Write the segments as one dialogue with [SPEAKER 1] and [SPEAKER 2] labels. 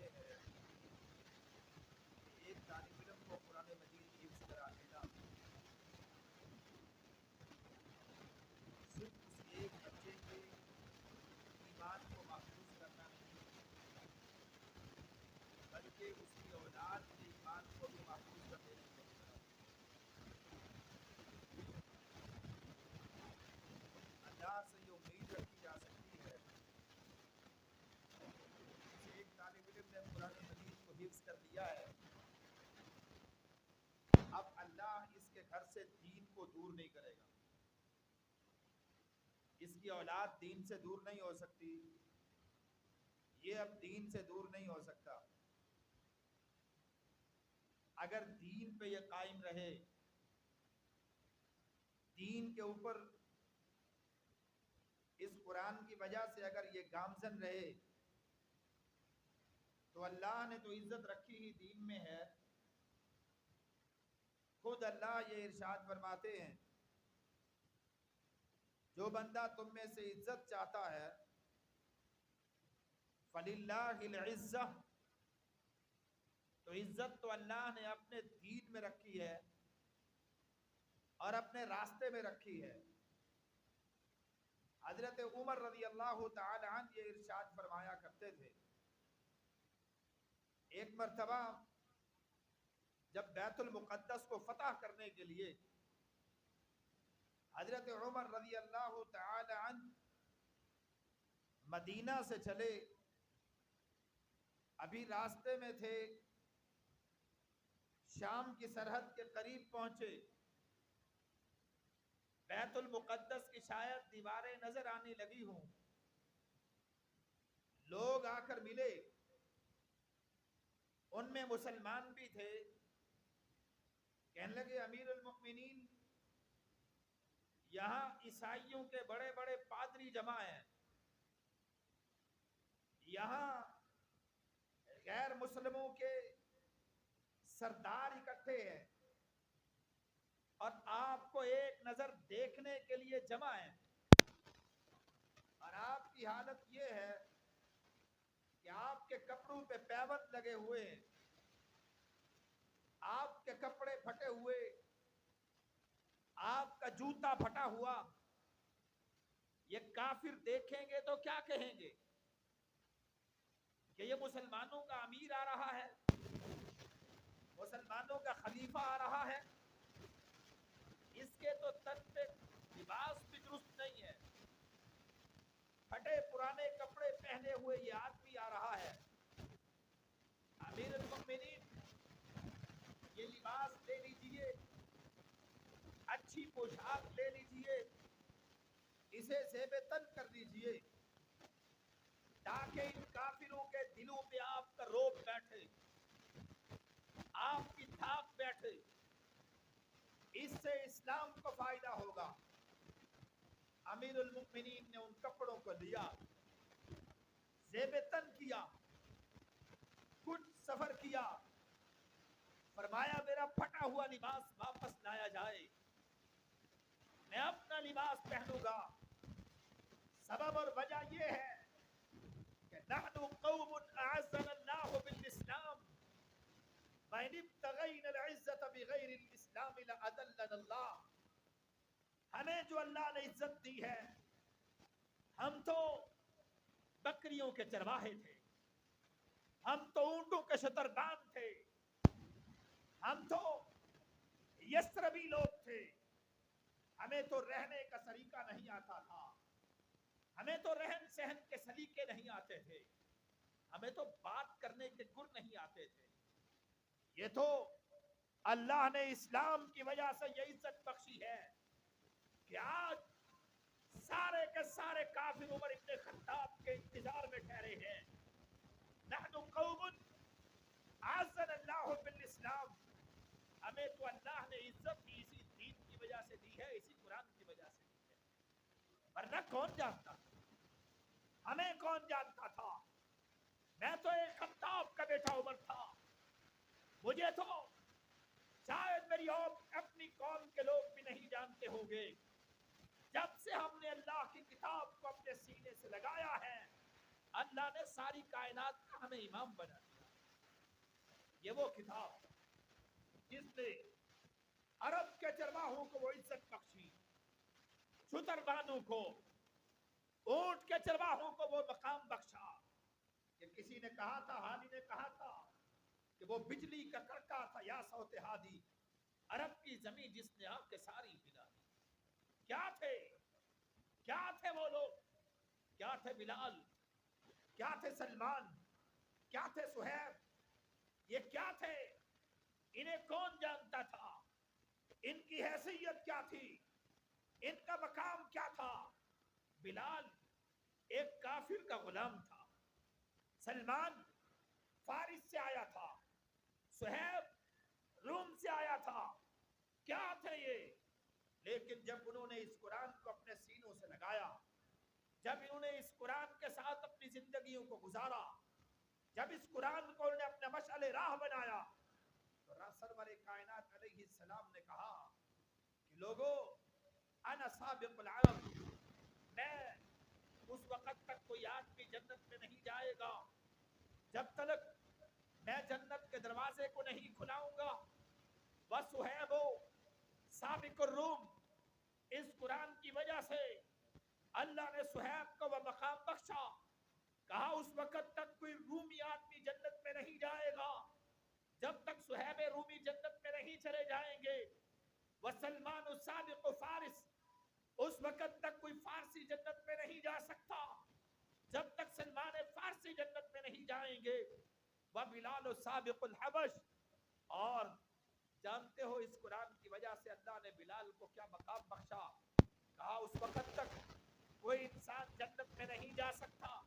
[SPEAKER 1] یہ ہے کہ ایک طالب علم کو قرآن مجید حفظ کرا لینا صرف اس ایک بچے کے ایمان کو محفوظ کرنا نہیں بلکہ اس کی اولاد کے ایمان کو بھی محفوظ کر دینے کا مطلب اللہ سے یہ امید رکھی جا سکتی ہے کہ ایک طالب علم نے قرآن مجید کو حفظ کر لیا ہے، اب اللہ اس کے گھر سے دین کو دور نہیں کرے گا، اس کی اولاد دین سے دور نہیں ہو سکتی، یہ اب دین سے دور نہیں ہو سکتا۔ اگر دین پہ یہ قائم رہے، دین کے اوپر اس قرآن کی وجہ سے اگر یہ گامزن رہے تو اللہ نے تو عزت رکھی ہی دین میں ہے۔ خود اللہ یہ ارشاد فرماتے ہیں جو بندہ تم میں سے عزت چاہتا ہے فَلِلَّهِ الْعِزَّةُ، تو عزت تو اللہ نے اپنے دین میں رکھی ہے اور اپنے راستے میں رکھی ہے۔ حضرت عمر رضی اللہ تعالی عنہ یہ ارشاد فرمایا کرتے تھے، ایک مرتبہ جب بیت المقدس کو فتح کرنے کے لیے حضرت عمر رضی اللہ تعالی عنہ مدینہ سے چلے، ابھی راستے میں تھے، شام کی سرحد کے قریب پہنچے، بیت المقدس کی شاید دیواریں نظر آنے لگی ہوں، لوگ آ کر ملے، ان میں مسلمان بھی تھے، کہنے لگے امیر المؤمنین یہاں عیسائیوں کے بڑے بڑے پادری جمع ہیں، یہاں غیر مسلموں کے سردار اکٹھے ہیں اور آپ کو ایک نظر دیکھنے کے لیے جمع ہیں، اور آپ کی حالت یہ ہے کہ آپ کے کپڑوں پہ پیوند لگے ہوئے ہیں، آپ کے کپڑے پھٹے ہوئے، آپ کا جوتا پھٹا ہوا، یہ کافر دیکھیں گے تو کیا کہیں گے کہ یہ مسلمانوں کا امیر آ رہا ہے، مسلمانوں کا خلیفہ آ رہا ہے، اس کے تو تن پہ لباس بھی درست نہیں ہے، پھٹے پرانے کپڑے پہنے ہوئے یہ آدمی آ رہا ہے، امیر المؤمنین یہ لباس لے لیجئے، اچھی پوشاک لے لیجئے، اسے زیب تن کر دیجئے تاکہ ان کافروں کے دلوں پہ آپ کا روب بیٹھے، آپ کی دھاک بیٹھے، اس سے اسلام کو فائدہ ہوگا۔ امیر المؤمنین نے ان کپڑوں کو لیا، زیب تن کیا، کچھ سفر کیا، فرمایا میرا پھٹا ہوا لباس واپس لایا جائے، میں اپنا لباس پہنوں گا۔ سبب اور وجہ یہ ہے کہ نحن قوم اعزنا اللہ بالاسلام وَإِنِ ابْتَغَيْنَا الْعِزَّةَ بِغَيْرِ الْإِسْلَامِ لَأَذَلَّنَا اللَّهُ، ہمیں جو اللہ نے عزت دی ہے، ہم تو بکریوں کے چرواہے تھے، ہم تو اونٹوں کے شتربان تھے، ہم تو یسربی لوگ تھے، ہمیں تو رہنے کا طریقہ نہیں آتا تھا، ہمیں تو رہن سہن کے سلیقے نہیں آتے تھے، ہمیں تو بات کرنے کے گر نہیں آتے تھے، یہ تو اللہ نے اسلام کی وجہ سے یہ عزت بخشی ہے کہ آج سارے کے سارے کافر عمر ابن خطاب کے انتظار میں ٹھہرے ہیں۔ نحن قوم اعزنا اللہ بالاسلام، ہمیں تو اللہ نے عزت ہی اسی دین کی وجہ سے دی ہے، اسی قرآن کی وجہ سے دی ہے، ورنہ کون جانتا تھا؟ ہمیں کون جانتا تھا؟ میں تو ایک خطاب کا بیٹا عمر تھا، مجھے تو شاید میری اپنی قوم کے لوگ بھی نہیں جانتے ہوں گے۔ جب سے ہم نے اللہ کی کتاب کو اپنے سینے سے لگایا ہے، اللہ نے ساری کائنات کا ہمیں امام بنا دیا۔ یہ وہ کتاب جس نے عرب کے چرواہوں کو وہ عزت بخشی، شتر بانوں کو، اونٹ کے چرواہوں کو وہ مقام بخشا کہ کسی نے کہا تھا، حالی نے کہا تھا کہ وہ بجلی کا کڑکا تھا یا صوت ہادی، عرب کی زمین جس نے آ کے ساری ہلا دی۔ کیا تھے وہ لوگ؟ کیا تھے بلال؟ کیا تھے سلمان؟ کیا تھے صہیب؟ یہ کیا تھے؟ انہیں کون جانتا تھا؟ ان کی حیثیت کیا تھی؟ ان کا مقام کیا تھا؟ بلال ایک کافر کا غلام تھا، سلمان فارس سے آیا تھا، صہیب روم سے آیا تھا۔ کیا تھے یہ؟ لیکن جب انہوں نے اس قرآن کو اپنے سینوں سے لگایا، جب انہوں نے اس قرآن کے ساتھ اپنی زندگیوں کو گزارا، جب اس قرآن کو انہوں نے اپنا مشعل راہ بنایا، تو سرور کائنات علیہ السلام نے کہا کہ لوگو انا سابق العرب، میں اس وقت تک کوئی آدمی جنت میں نہیں جائے گا جب تک میں جنت کے دروازے کو نہیں کھلاؤں گا۔ وَصُہَيْبُ سابق الروم، اس قرآن کی وجہ سے اللہ نے صہیب کو وہ مقام بخشا، کہا اس وقت تک کوئی رومی آدمی جنت میں نہیں جائے گا جب تک صہیب رومی جنت میں نہیں چلے جائیں گے۔ وسلمان السابق فارس، اس وقت تک کوئی فارسی جنت میں نہیں جا سکتا جب تک سلمان فارسی جنت میں نہیں جائیں گے۔ وبلال السابق الحبش، اور جانتے ہو اس قرآن کی وجہ سے اللہ نے بلال کو کیا مقام بخشا؟ کہا اس وقت تک کوئی انسان جنت میں نہیں جا سکتا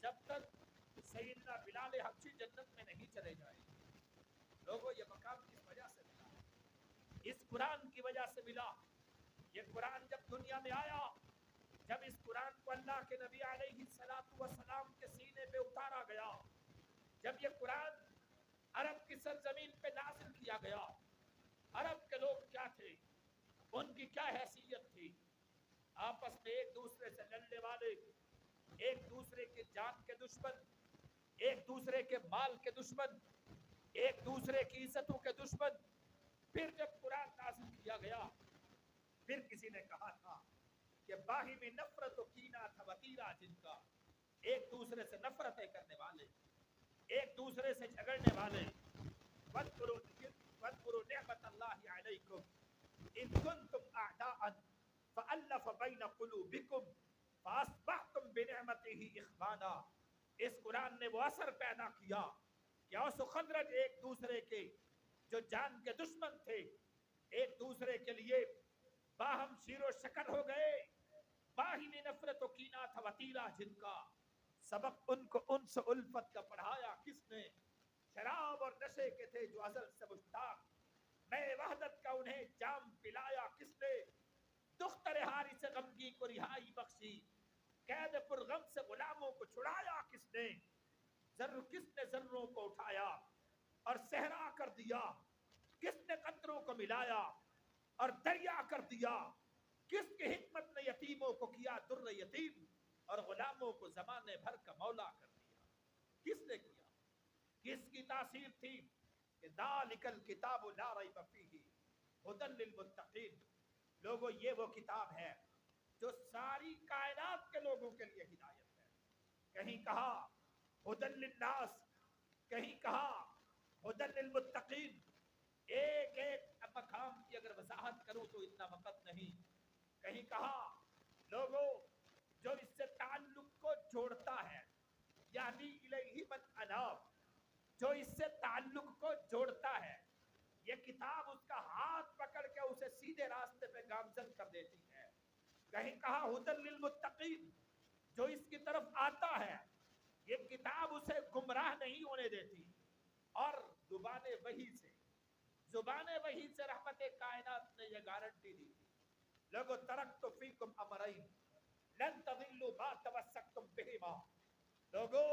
[SPEAKER 1] جب تک سیدنا بلال حبشی جنت میں نہیں چلے جائیں گے۔ لوگوں یہ مقام کس وجہ سے ملا؟ اس قرآن کی وجہ سے ملا۔ یہ قرآن جب دنیا میں آیا، جب اس قرآن کو اللہ کے نبی علیہ السلام کے سینے پہ اتارا گیا، جب یہ قرآن عرب کی سرزمین پہ نازل کیا گیا، عرب کے لوگ کیا تھے، ان کی کیا حیثیت تھی؟ آپس میں ایک دوسرے سے لڑنے والے، ایک دوسرے کے جان کے دشمن، ایک دوسرے کے مال کے دشمن، ایک دوسرے کی عزتوں کے دشمن۔ پھر جب قرآن نازل کیا گیا، پھر کسی نے کہا تھا کہ باہمی نفرت و کینہ تھا وتیرہ جن کا، ایک دوسرے سے نفرتیں کرنے والے، ایک دوسرے سے جھگڑنے والے۔ وَاذْكُرُوا نِعْمَةَ اللَّهِ عَلَيْكُمْ إِذْ كُنْتُمْ أَعْدَاءً فَأَلَّفَ بَيْنَ قُلُوبِكُمْ فَأَصْبَحْتُمْ بِنِعْمَتِهِ إِخْوَانًا۔ اس قرآن نے وہ اثر پیدا کیا کہ اوس و خزرج ایک دوسرے کے جو جان کے دشمن تھے، ایک دوسرے کے لیے باہم شیر و شکر ہو گئے۔ باہمی نفرت و کینہ تھا وتیرہ جن کا، سبق ان کو انس و الفت کا پڑھایا کس نے؟ شراب اور نشے کے تھے جو ازل سے مشتاق، میں وحدت کا انہیں جام پلایا کس نے؟ دختر حاری سے غمگی کو رہائی بخشی، قید پرغم سے غلاموں کو چھڑایا کس نے؟ کس نے ذروں کو اٹھایا اور صحرا کر دیا؟ کس نے قطروں کو ملایا اور دریا کر دیا؟ کس کی حکمت نے یتیموں کو کیا در یتیم اور غلاموں کو زمانے بھر کا مولا کر دیا؟ کس نے کیا؟ کس کی تاثیر تھی کہ ذالک الکتاب لا ریب فیہ ھدی للمتقین؟ لوگوں یہ وہ کتاب ہے جو ساری کائنات کے لوگوں کے لیے ہدایت ہے۔ کہیں کہا ھدی للناس، کہیں کہا ھدی للمتقین۔ ایک ایک مقام کی اگر وضاحت کروں تو اتنا وقت نہیں۔ کہیں کہا لوگوں جو اس سے تعلق کو جوڑتا ہے، یعنی الیہ من اناب، جو اس سے تعلق کو جوڑتا ہے، یہ کتاب اس کا ہاتھ پکڑ کے اسے سیدھے راستے پہ گامزن کر دیتی ہے۔ کہیں کہا ھدی للمتقین، جو اس کی طرف آتا ہے یہ کتاب اسے گمراہ نہیں ہونے دیتی۔ اور زبان وحی سے رحمت کائنات نے یہ گارنٹی دی تھی، لوگو ترکت فیکم امرین لن تضلوا ما تمسکتم بہما۔ لوگو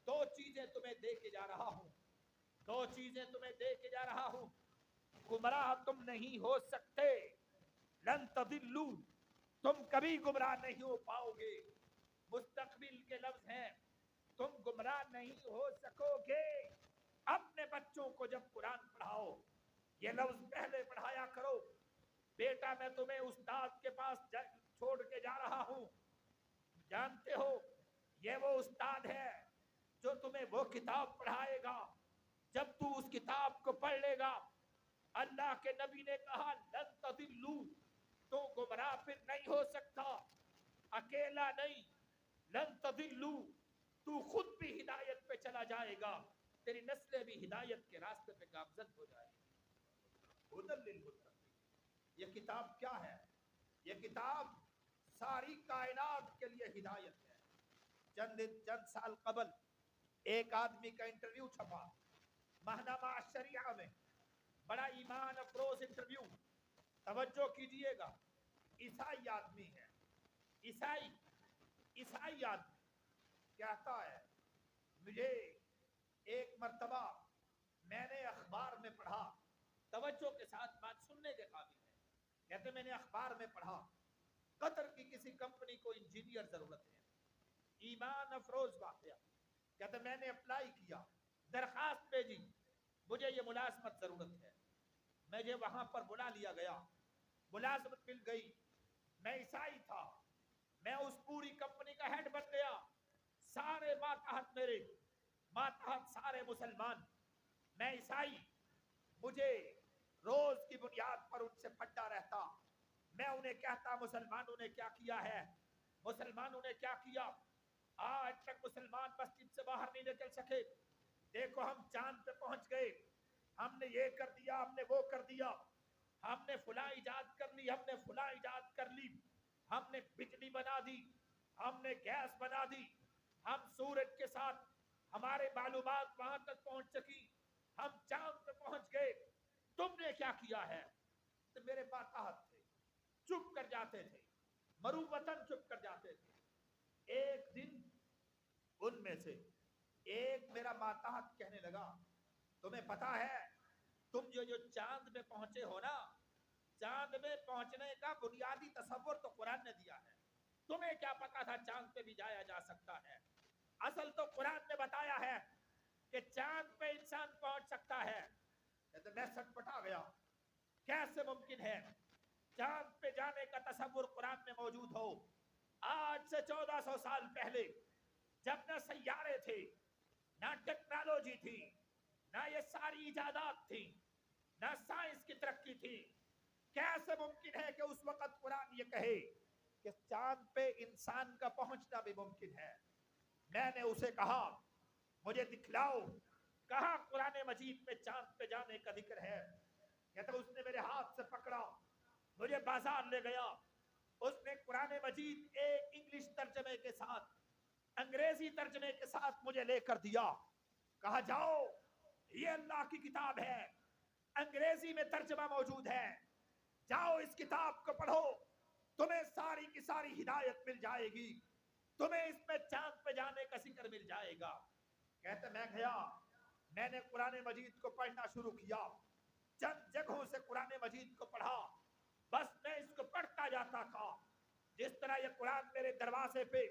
[SPEAKER 1] دو چیزیں تمہیں دے کے جا رہا ہوں، دو چیزیں تمہیں دے کے جا رہا ہوں، گمراہ تم نہیں ہو سکتے۔ لن تضلوا، تم کبھی گمراہ نہیں ہو پاؤ گے۔ مستقبل کے لفظ ہیں، تم گمراہ نہیں ہو سکو گے۔ اپنے بچوں بچوں کو جب قرآن پڑھاؤ یہ لفظ پہلے پڑھایا کرو، بیٹا میں تمہیں استاد کے پاس چھوڑ کے جا رہا ہوں، جانتے ہو یہ وہ استاد ہے جو تمہیں وہ کتاب پڑھائے گا، جب تو اس کتاب کو پڑھ لے گا، اللہ کے نبی نے کہا لن تضلوا، تو گمراہ پھر نہیں ہو سکتا، اکیلا نہیں، لن تضلوا، تو خود بھی ہدایت پہ چلا جائے گا، تیری نسلیں بھی ہدایت کے راستے پہ گامزن ہو جائے گی۔ ہدی للمتقین، یہ کتاب کیا ہے؟ یہ کتاب ساری کائنات کے لیے ہدایت ہے۔ چند سال قبل ایک آدمی کا انٹرویو چھپا ماہنامہ الشریعہ میں، بڑا ایمان افروز انٹرویو، توجہ کیجئے گا، عیسائی آدمی ہے، عیسائی آدمی کہتا ہے مجھے ایک مرتبہ میں نے اخبار میں پڑھا، توجہ کے ساتھ بات سننے کے قابل ہے، کہتے میں نے اخبار میں پڑھا قطر کی کسی کمپنی کو انجینئر ضرورت ہے، ایمان افروز واقعہ، کہتے میں نے اپلائی کیا، درخواست بھیجی، مجھے یہ ملازمت ضرورت ہے، مجھے وہاں پر بلا لیا گیا، ملازمت مل گئی، میں عیسائی تھا، میں اس پوری کمپنی کا ہیڈ بن گیا، سارے ماتحت میرے، ماتحت سارے مسلمان، میں عیسائی، مجھے روز کی بنیاد پر ان سے پھٹا رہتا، میں انہیں کہتا مسلمانوں نے کیا کیا ہے، مسلمانوں نے کیا کیا، آج تک مسلمان مسجد سے باہر نہیں نکل سکے، دیکھو ہم چاند پہ پہنچ گئے، ہم نے یہ کر دیا، ہم نے وہ کر دیا، ہم نے فلاں ایجاد کر لی، ہم نے فلاں ایجاد کر لی، ہم نے بجلی بنا دی، ہم نے گیس بنا دی، ہم سورج کے ساتھ ہمارے معلومات وہاں تک پہنچ سکی، ہم چاند پہ پہنچ گئے، تم نے کیا کیا ہے؟ تو میرے ماتحت تھے، چپ کر جاتے تھے، مرو وطن چپ کر جاتے تھے۔ ایک دن ان میں سے ایک میرا ماتحت کہنے لگا تمہیں پتا ہے تم جو چاند میں پہنچے ہو نا، چاند میں پہنچنے کا بنیادی تصور تو قرآن نے دیا ہے، تمہیں کیا پتا تھا چاند پہ بھی جایا جا سکتا ہے؟ اصل تو قرآن نے بتایا ہے کہ چاند پہ انسان پہنچ سکتا ہے۔ کہتے میں سٹپٹا گیا، کیسے ممکن ہے چاند پہ جانے کا تصور قرآن میں موجود ہو؟ آج سے 1400 سال پہلے جب نہ سیارے تھے، نہ ٹیکنالوجی تھی، نہ یہ ساری ایجادات تھی، نہ سائنس کی ترقی تھی، کیسے ممکن ہے کہ اس وقت قرآن یہ کہے کہ چاند پہ انسان کا پہنچنا بھی ممکن ہے؟ میں نے اسے کہا مجھے دکھلاؤ کہاں قرآن مجید میں چاند پہ جانے کا ذکر ہے؟ کہتا اس نے میرے ہاتھ سے پکڑا، مجھے بازار لے گیا، اس نے قرآن مجید ایک انگلش ترجمے کے ساتھ، انگریزی ترجمے کے ساتھ مجھے لے کر دیا، کہا جاؤ یہ اللہ کی کتاب ہے، انگریزی میں ترجمہ موجود ہے، جاؤ اس کتاب کو پڑھو، تمہیں ساری کی ساری ہدایت مل جائے گی، تمہیں اس میں چاند پہ جانے کا ذکر مل جائے گا۔ کہتے میں گیا، میں نے قرآن مجید کو پڑھنا شروع کیا، چند جگہوں سے قرآن مجید کو پڑھا، بس میں اس کو پڑھتا جاتا تھا، جس طرح یہ قرآن میرے دروازے پہ،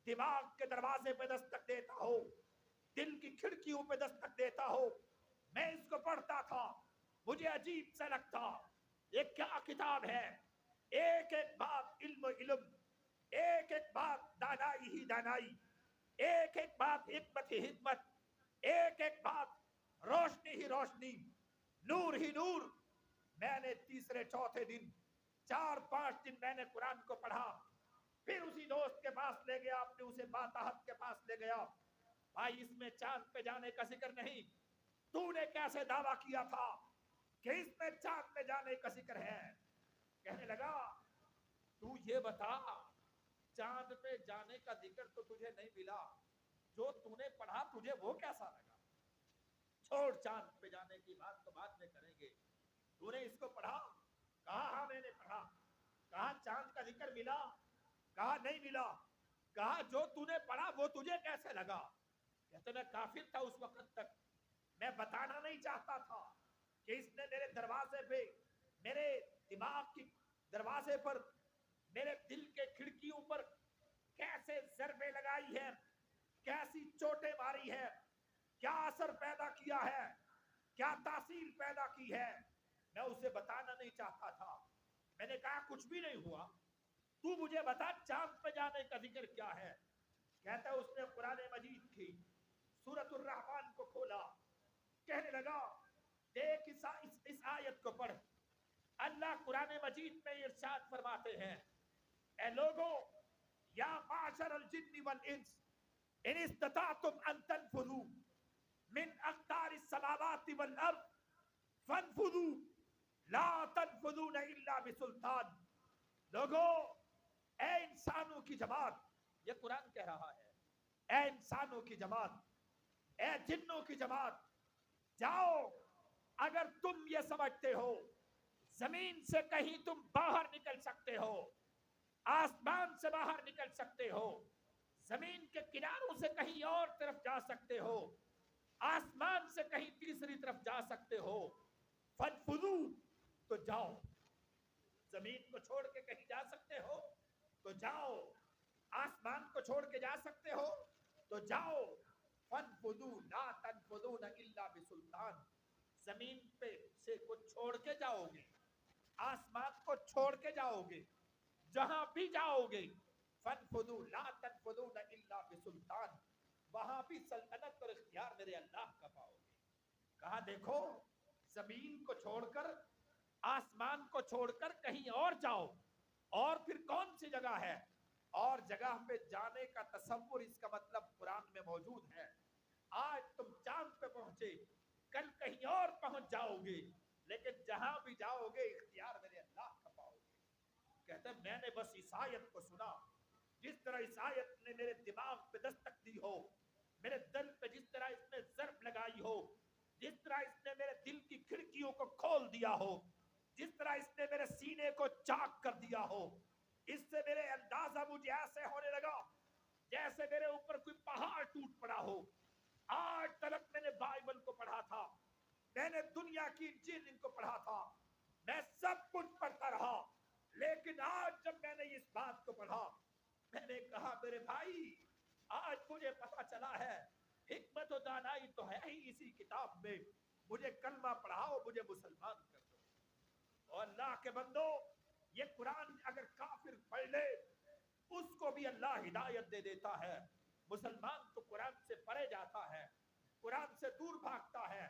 [SPEAKER 1] دماغ کے دروازے پہ دستک دیتا ہو، دل کی کھڑکیوں پہ دستک دیتا ہو، میں اس کو پڑھتا تھا، مجھے عجیب سا لگتا یہ کیا کتاب ہے، ایک ایک بات علم علم، ایک ایک بات دانائی ہی دانائی، ایک ایک بات حکمت ہی حکمت، ایک ایک بات روشنی ہی روشنی، نور ہی نور۔ میں نے تیسرے چوتھے دن 4-5 دن میں نے قرآن کو پڑھا، پھر اسی دوست کے پاس لے گیا، اپنے اسے ماتحت کے پاس لے گیا، بھائی اس میں چاند پہ جانے کا ذکر نہیں، تو نے کیسے دعویٰ کیا تھا کہ اس میں چاند پہ جانے کا ذکر ہے؟ کہنے لگا تو یہ بتا چاند پہ جانے کا ذکر تو تجھے نہیں ملا، جو تو نے پڑھا تجھے وہ کیسا لگا؟ چھوڑ چاند پہ جانے کی بات تو بعد میں کریں گے، تو نے اس کو پڑھا؟ کہا ہاں میں نے پڑھا۔ کہا چاند کا ذکر ملا؟ کہا نہیں ملا۔ کہا جو تو نے پڑھا وہ تجھے کیسے لگا؟ کہتے میں کافر تھا اس وقت تک، میں بتانا نہیں چاہتا تھا کہ اس نے میرے دروازے پہ، میرے دماغ کی دروازے پر، میرے دل کے کھڑکیوں پر کیسے ضربیں لگائی ہے، کیسی چوٹیں ماری ہے، کیا اثر پیدا کیا ہے۔ کیا تاثیر پیدا کی ہے، میں اسے بتانا نہیں چاہتا تھا. میں نے کہا کچھ بھی نہیں ہوا، تو مجھے بتا چاند پہ جانے کا ذکر کیا ہے. کہتا ہے اس نے قرآن مجید کی سورۃ الرحمن کو کھولا، کہنے لگا دیکھ اس آیت کو پڑھ. اللہ قرآن مجید میں ارشاد فرماتے ہیں اے لوگو یا معشر الجن والانس ان استطعتم ان تنفذوا من اقطار السماوات والارض فانفذوا لا تنفذون الا بسلطان. لوگو اے انسانوں کی جماعت، یہ قرآن کہہ رہا ہے، اے انسانوں کی جماعت، اے جنوں کی جماعت، جاؤ اگر تم یہ سمجھتے ہو زمین سے کہیں تم باہر نکل سکتے ہو، آسمان سے باہر نکل سکتے ہو، زمین کے کناروں سے کہیں اور طرف جا سکتے ہو، آسمان سے کہیں تیسری طرف جا سکتے ہو، فنفذو تو جاؤ. زمین کو چھوڑ کے کہیں جا سکتے ہو تو جاؤ، آسمان کو چھوڑ کے جا سکتے ہو تو جاؤ. فنفذو لا تنفذون الا بسلطان. زمین پہ سے کو چھوڑ کے جاؤ گے، آسمان کو چھوڑ کے جاؤ گے، جہاں بھی جاؤ گے فنفذوا لا تنفذون الا بسلطان، وہاں بھی سلطنت اور اختیار میرے اللہ کا پاؤ گے. کہا دیکھو زمین کو چھوڑ کر آسمان کو چھوڑ کر کہیں اور جاؤ، اور پھر کون سی جگہ ہے، اور جگہ پہ جانے کا تصور اس کا مطلب قرآن میں موجود ہے. آج تم چاند پہ پہنچے، کل کہیں اور پہنچ جاؤ گے، لیکن جہاں بھی جاؤ گے اختیار میرے اللہ کا پاؤ گے. کہتے ہیں میں نے بس اس آیت کو سنا، جس طرح اس آیت نے میرے دماغ پہ دستک دی ہو، میرے دل پہ جس طرح اس نے ضرب لگائی ہو، جس طرح اس نے میرے دل کی کھڑکیوں کو کھول دیا ہو، جس طرح اس نے میرے سینے کو چاک کر دیا ہو، اس سے میرے اندازہ مجھے ایسے ہونے لگا جیسے میرے اوپر کوئی پہاڑ ٹوٹ پڑا ہو. آج تک میں نے بائبل کو پڑھا تھا، میں نے دنیا کی انجیل کو پڑھا تھا، میں سب کچھ پڑھتا رہا، لیکن آج جب میں نے اس بات کو پڑھا میں نے کہا میرے بھائی آج مجھے پتا چلا ہے حکمت و دانائی تو ہے ہی اسی کتاب میں. مجھے کلمہ پڑھاؤ، مجھے مسلمان کر دو. اور اللہ کے بندو یہ قرآن اگر کافر پڑھ لے اس کو بھی اللہ ہدایت دے دیتا ہے. مسلمان تو قرآن سے پرے جاتا ہے، قرآن سے دور بھاگتا ہے.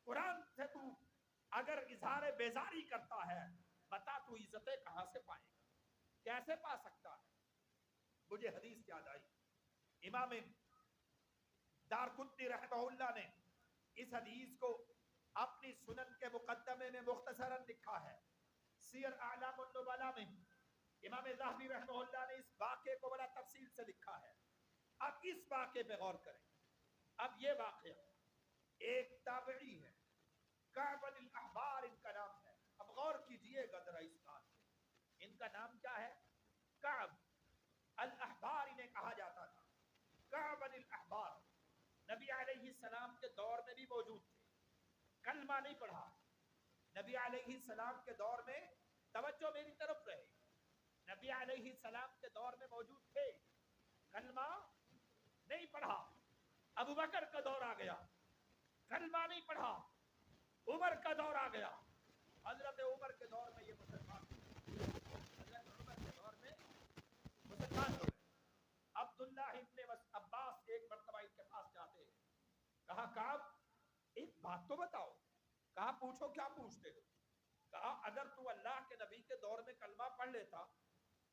[SPEAKER 1] قرآن سے تو اگر اظہار بیزاری کرتا ہے، بتا تو عزتیں کہاں سے پائے گا، کیسے پا سکتا ہے. مجھے حدیث یاد آئی، امام دارقطنی رحمہ اللہ نے اس حدیث کو اپنی سنن کے مقدمے میں مختصراً لکھا ہے. سیر اعلام النبلاء میں امام ذہبی رحمہ اللہ نے اس واقعے کو بڑا تفصیل سے لکھا ہے. اب اس واقعے پہ غور کریں. اب یہ واقعہ ایک تابعی ہے، کعب بن الاحبار ان کا نام ہے. اب غور کیجئے گا ذرا اس بات پہ، ان کا نام کیا ہے؟ کعب. الاحبار انہیں کہا جاتا تھا. کعب بن الاحبار نبی علیہ السلام کے دور میں بھی موجود تھے، کلمہ نہیں پڑھا. نبی علیہ السلام کے دور میں، توجہ میری طرف رہے، نبی علیہ السلام کے دور میں موجود تھے، کلمہ نہیں پڑھا. ابو بکر کا دور آ گیا، کلمہ نہیں پڑھا. عمر کا دور آ گیا، حضرت عمر کے دور میں یہ مسلمان ہوئے. حضرت عمر کے دور میں مسلمان ہوئے. عبداللہ ابن عباس ایک مرتبہ ان کے پاس جاتے ہیں. کہا کعب ایک بات تو بتاؤ. کہا پوچھو کیا پوچھتے ہو. کہا اگر تو اللہ کے نبی کے دور میں کلمہ پڑھ لیتا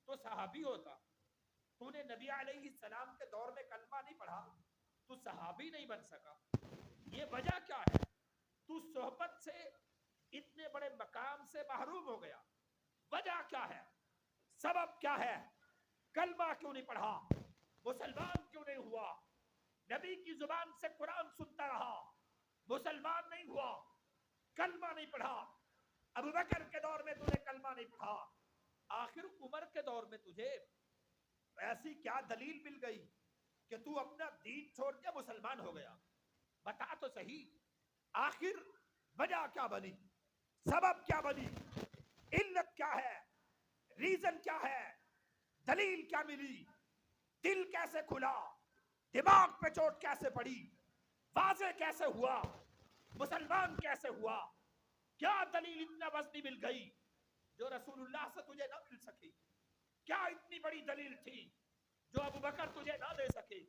[SPEAKER 1] تو صحابی ہوتا، تو نے نبی علیہ السلام کے دور میں کلمہ نہیں پڑھا تو صحابی نہیں بن سکا. یہ وجہ کیا ہے؟ تو صحبت سے اتنے بڑے مقام سے محروم ہو گیا. وجہ کیا ہے؟ سبب کیا ہے؟ کلمہ کیوں نہیں پڑھا؟ مسلمان کیوں نہیں ہوا؟ نبی کی زبان سے قرآن سنتا رہا، مسلمان نہیں ہوا، کلمہ نہیں پڑھا. ابو بکر کے دور میں تجھے کلمہ نہیں پڑھا، آخر عمر کے دور میں تجھے ایسی کیا دلیل مل گئی کہ تو اپنا دین چھوڑ کے مسلمان ہو گیا؟ بتا تو صحیح، آخر وجہ کیا بنی، سبب کیا بنی، علت کیا ہے، ریزن کیا ہے، دلیل کیا ملی، دل کیسے کھلا، دماغ پہ چوٹ کیسے پڑی، واضح کیسے ہوا؟ مسلمان کیسے ہوا؟ کیا دلیل اتنا وزنی مل گئی جو رسول اللہ سے تجھے نہ مل سکی؟ کیا اتنی بڑی دلیل تھی جو ابو بکر تجھے نہ دے سکے؟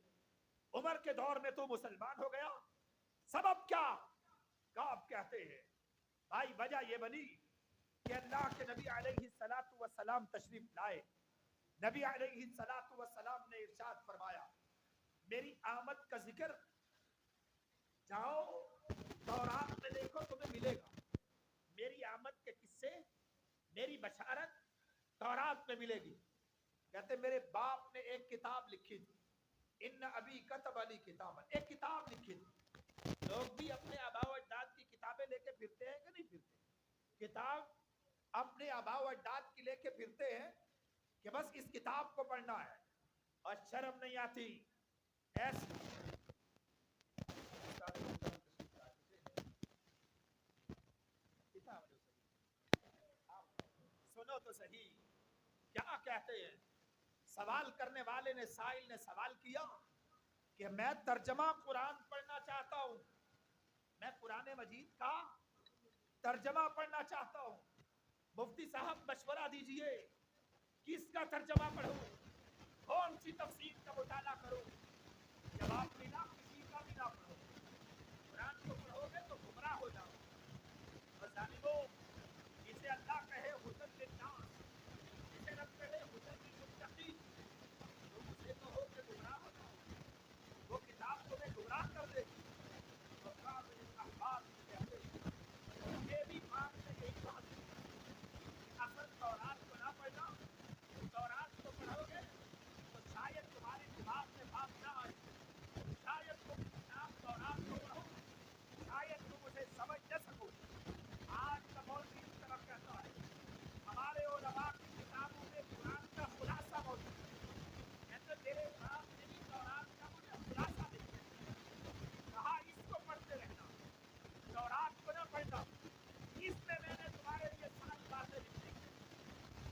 [SPEAKER 1] عمر کے دور میں تو مسلمان ہو گیا، سبب کیا؟ کعب کہتے ہیں بھائی وجہ یہ بنی کہ اللہ کے نبی علیہ الصلوۃ والسلام تشریف لائے. نبی علیہ الصلوۃ والسلام نے ارشاد فرمایا میری آمد کا ذکر جاؤ تورات میں دیکھو تمہیں ملے گا. میری آمد کے قصے، میری بشارت تورات میں ملے گی. کہتے میرے باپ نے ایک کتاب لکھی تھی، ان ابی کتب علی کتاب، ایک کتاب لکھی تھی. لوگ بھی اپنے آباء و اجداد کی کتابیں لے کے پھرتے ہیں کہ نہیں پھرتے؟ کتاب اپنے آباء و اجداد کی لے کے پھرتے ہیں کہ بس اس کتاب کو پڑھنا ہے، اور شرم نہیں آتی ایسی. سنو تو صحیح کیا کہتے ہیں. سوال کرنے والے نے، سائل نے سوال کیا کہ میں ترجمہ قرآن پڑھنا چاہتا ہوں، میں قرآن مجید کا ترجمہ پڑھنا چاہتا ہوں، مفتی صاحب مشورہ دیجئے کس کا ترجمہ پڑھوں، کون سی تفسیر کا مطالعہ کروں؟ جواب ملا کسی کا بھی نہ پڑھو، قرآن کو پڑھو گے تو گمراہ ہو جاؤ. ظالمو، جسے اللہ کہے حسن للناس، جسے رب کہے حسن للمتقین، تم اسے کہو کہ گمراہ ہو جاؤ، وہ کتاب تمہیں گمراہ کر دے گی. یہ بھی بات سے یہی بات ہے کہ اصل تورات کو نہ پڑھنا، تورات کو پڑھو گے تو شاید تمہارے دماغ میں بات نہ آئے، شاید تم کتاب تورات کو پڑھو، شاید تم اسے سمجھ نہ سکو. آج کا مولوی اس طرح کہتا ہے ہمارے علماء کی کتابوں میں قرآن کا خلاصہ موجود ہے. کہتے تیرے باپ نے بھی تورات کا مجھے خلاصہ دے دیا، کہا اس کو پڑھتے رہنا، تورات کو نہ پڑھنا، اس میں میں نے تمہارے لیے ساری باتیں لکھ دی.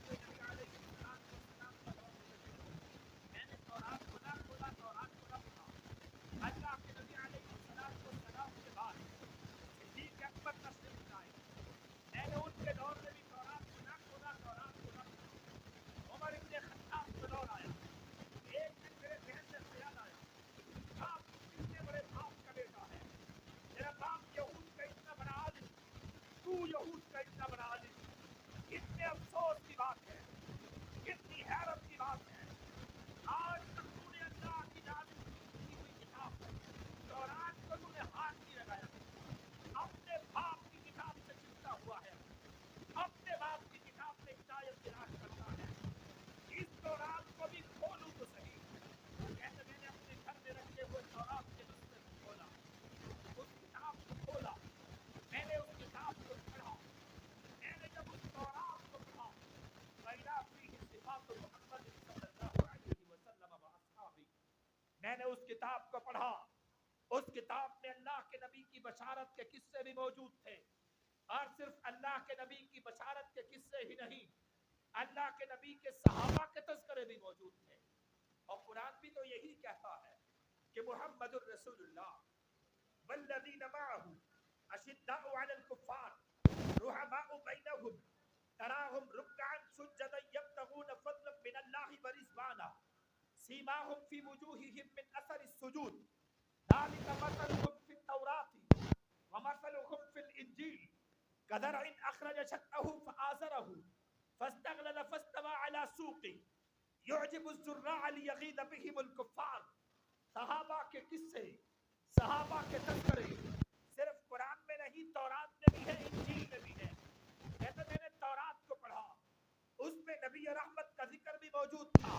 [SPEAKER 1] نبی علیہ السلام کا دور گزر گیا، میں نے تورات کو نہ کھولا، تورات کو نہ پڑھا. اللہ کے نبی علیہ السلام کے بعد صدیق اکبر تشریف لائے، میں نے ان کے دور میں بھی تورات کو نہ کھولا، تورات کو نہ پڑھا. عمر ابن خطاب کا دور آیا، ایک دن میرے ذہن میں خیال آیا باپ کتنے بڑے باپ کا بیٹا ہے، میرا باپ یہود کا اتنا بڑا عالم، تو یہود کا اتنا بڑا عالم. کتنے افسوس کی بات ہے، کتنی حیرت کی بات ہے، آج تک تو نے اللہ کی جانب کی ہوئی کتاب تورات کو تو نے ہاتھ نہیں لگایا، اپنے باپ کی کتاب سے چپتا ہوا ہے، اپنے باپ کی کتاب سے ہدایت تلاش کرتا ہے. اس تورات کو بھی کھولوں تو صحیح. کہتے میں نے اپنے گھر میں رکھے ہوئے تورات کے نسخے کو کھولا، اس کتاب کو کھولا، میں نے اس کتاب کو پڑھا. میں نے جب اس تورات کو پڑھا فَإِذَا فِيهِ صِفَاتُ مُحَمَّدٍ صلی اللہ علیہ وسلم وَأَصْحَابِهِ، میں نے اس کتاب کو پڑھا. اس کتاب میں اللہ کے نبی کی بشارت کے قصے بھی موجود تھے، اور صرف اللہ کے نبی کی بشارت کے قصے ہی نہیں، اللہ کے نبی کے صحابہ کے تذکرے بھی موجود تھے. اور قرآن بھی تو یہی کہتا ہے کہ محمد الرسول اللہ والذین معه اشداء علی الکفار رحماء بینہم تراہم رکعا سجدا یبتغون فضلا من اللہ ورضوانا سیماہم فی وجوہہم من اثر السجود ذلک مثلہم فی التوراۃ ومثلہم فی الانجیل کزرع اخرج شطأہ فآزرہ فاستغلظ فاستوى على سوقه يعجب الزراع ليغيظ بهم الكفار. صحابہ کے قصے، صحابہ کے تذکرے صرف قرآن میں نہیں، تورات میں بھی ہے، انجیل میں بھی ہے. کہتے میں نے تورات کو پڑھا، اس میں نبی رحمت کا ذکر بھی موجود تھا،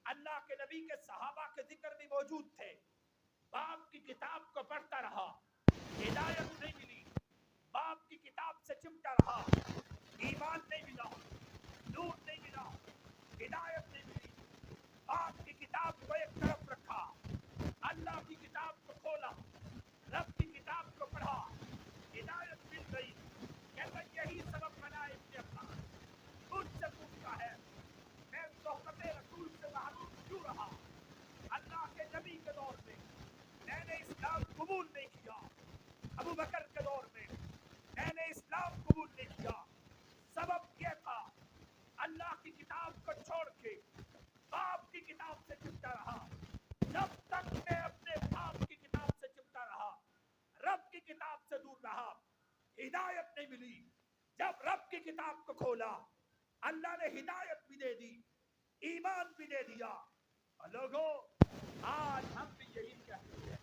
[SPEAKER 1] اللہ کے نبی کے صحابہ کے ذکر بھی موجود تھے. باپ کی کتاب کو پڑھتا رہا، ہدایت نہیں ملی، باپ کی کتاب سے چمٹا رہا، ایمان نہیں ملا، نور نہیں ملا، ہدایت نہیں ملی. باپ کی کتاب کو ایک طرف رکھا، اللہ کی کتاب کو کھولا، رب کی کتاب کو پڑھا، ہدایت مل گئی. کہتا یہی سبب بنا ابن عباس مجھ سے پوچھتا ہے میں صحبت رسول سے محروم کیوں رہا؟ اللہ کے نبی کے دور میں میں نے اسلام قبول نہیں کیا، ابو کتاب سے دور رہا, ہدایت نہیں ملی. جب رب کی کتاب کو کھولا, اللہ نے ہدایت بھی دے دی, ایمان بھی دے دیا. اور لوگوں, آج ہم بھی یہی کہتے ہیں,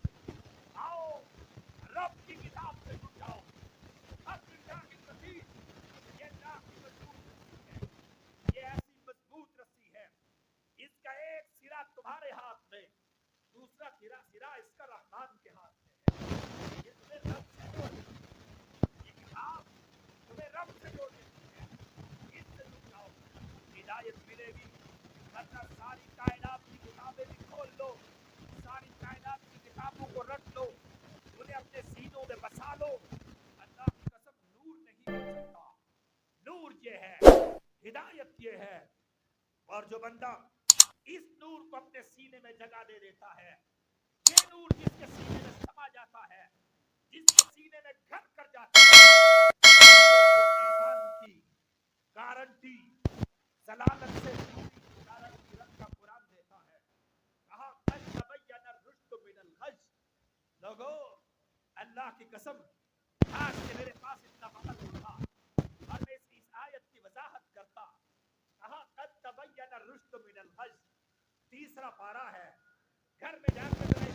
[SPEAKER 1] آؤ رب کی کتاب سے جڑ جاؤ. اب اللہ کی رسی, یہ اللہ کی مضبوط رسی ہے, یہ ایسی مضبوط رسی ہے, اس کا ایک سرا تمہارے ہاتھ میں, دوسرا سرا اس کا رحمان کے ہاتھ میں ہے. یہ تمہیں رب سے جوڑ دیتی ہے, یہ کتاب تمہیں رب سے جوڑ دیتی ہے. اس سے جڑ جاؤ, ہدایت ملے گی. ورنہ ساری کائنات کی کتابیں بھی کھول لو, ساری کائنات کی کتابوں کو رکھ لو, انہیں اپنے سینوں میں بسا لو, اللہ کی قسم نور نہیں مل سکتا. نور یہ ہے, ہدایت یہ ہے. اور جو بندہ اس نور کو اپنے سینے میں جگہ دے دیتا ہے, یہ نور جس کے سینے میں سما جاتا ہے, جس کے سینے میں گھر کر جاتا ہے, ایمان کی گارنٹی, ضلالت سے دوری کی گارنٹی رب کا قرآن دیتا ہے. کہا قد تبین الرشد من الغی. لوگوں, اللہ کی قسم, آج کہ میرے پاس اتنا وقت ہوتا اور میں اس آیت کی وضاحت کرتا. کہا قد تبین الرشد من الغی. تیسرا پارہ ہے, گھر میں جا کے ذرا